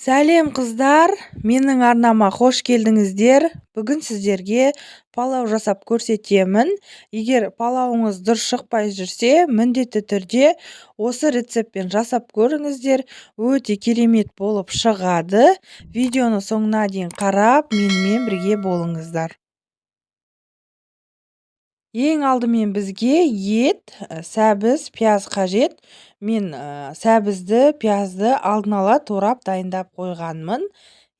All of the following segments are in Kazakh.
Сәлем қыздар, менің арнама қош келдіңіздер. Бүгін сіздерге палау жасап көрсетемін. Егер палауыңыз дұрыс шықпай жүрсе, міндетті түрде осы рецептпен жасап көріңіздер. Өте керемет болып шығады. Видеоны соңына дейін қарап, менімен бірге болыңыздар. Ең алдымен бізге ет, сәбіз, пияз қажет. Мен сәбізді, пиязды алдын ала турап дайындап қойғанмын.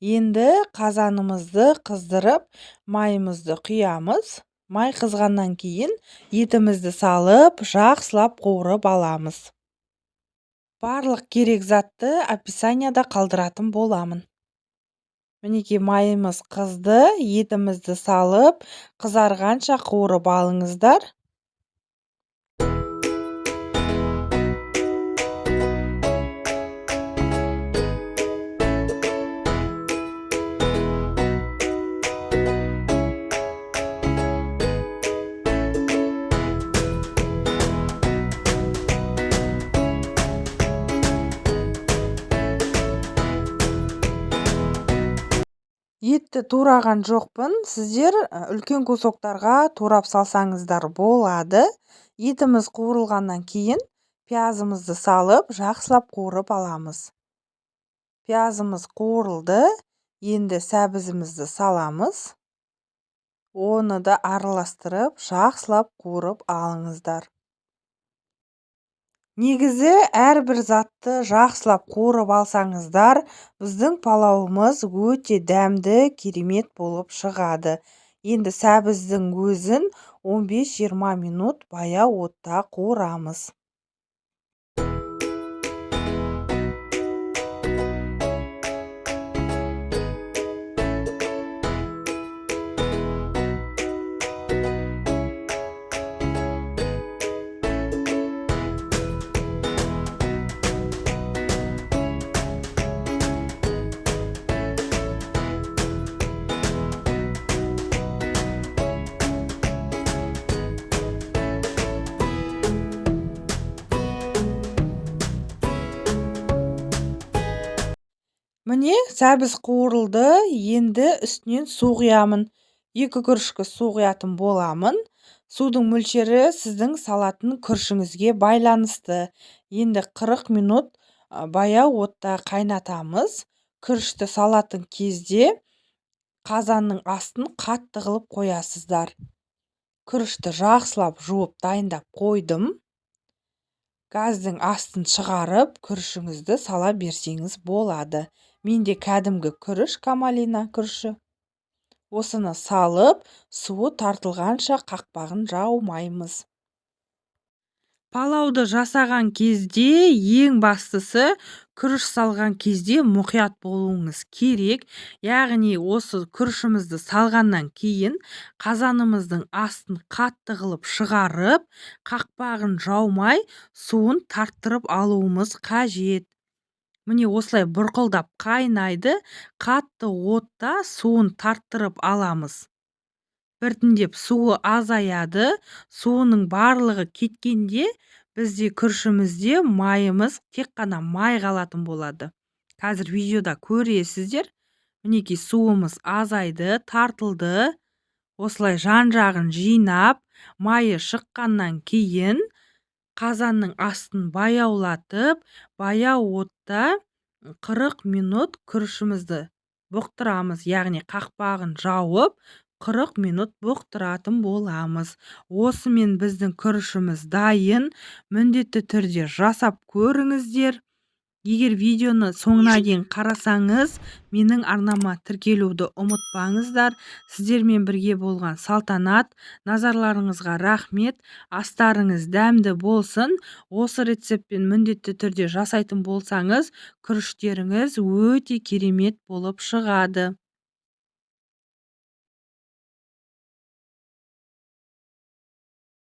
Енді қазанымызды қыздырып, майымызды құямыз. Май қызғаннан кейін етімізді салып, жақсылап қуырып аламыз. Барлық керек затты описанияда қалдыратын боламын. Мінекей майымыз қызды, етімізді салып, қызарғанша қуырып алыңыздар. Етті тураған жоқпын. Сіздер үлкен кусоктарға турап салсаңыздар болады. Етіміз қуырылғаннан кейін пиязымызды салып, жақсылап қуырып аламыз. Пиязымыз қуырылды. Енді сәбізімізді саламыз. Оны да араластырып, жақсылап қуырып алыңыздар. Негізі әрбір затты жақсылап қуырып алсаңыздар, біздің палауымыз өте дәмді, керемет болып шығады. Енді сәбіздің өзін 15-20 минут баяу отта қуырамыз. Міне, сәбіз қуырылды. Енді үстінен су құямын. 2 күрішкі су құятын боламын. Судың мөлшері сіздің салатын күрішіңізге байланысты. Енді 40 минут баяу отта қайнатамыз. Күрішті салатын кезде қазанның астын қатты қылып қоясыздар. Күрішті жақсылап жуып дайындап қойдым. Газдың астын шығарып, күрішіңізді сала берсеңіз болады. Менде кәдімгі күріш, камалина күріші. Осыны салып, суы тартылғанша қақпағын жаумаймыз. Палауды жасаған кезде ең бастысы күріш салған кезде мұқият болуыңыз керек. Яғни осы күрішімізді салғаннан кейін қазанымыздың астын қатты қылып шығарып, қақпағын жаумай, суын тарттырып алуымыз қажет. Міне осылай бұрқылдап қайнайды, қатты отта суын тарттырып аламыз. Біртіндеп суы азаяды, суының барлығы кеткенде бізде күрішімізде майымыз тек қана май қалатын болады. Қазір видеода көресіздер. Мінекей суымыз азайды, тартылды. Осылай жан-жағын жинап, майы шыққаннан кейін қазанның астын баяулатып, баяу отта 40 минут күрішімізді бұқтырамыз, яғни қақпағын жауып 40 минут бұқтыратын боламыз. Осымен біздің күрішіміз дайын. Міндетті түрде жасап көріңіздер. Егер видеоны соңына дейін қарасаңыз, менің арнама тіркелуді ұмытпаңыздар. Сіздермен бірге болған Салтанат. Назарларыңызға рахмет. Астарыңыз дәмді болсын. Осы рецептпен міндетті түрде жасайтын болсаңыз, күріштеріңіз өте керемет болып шығады.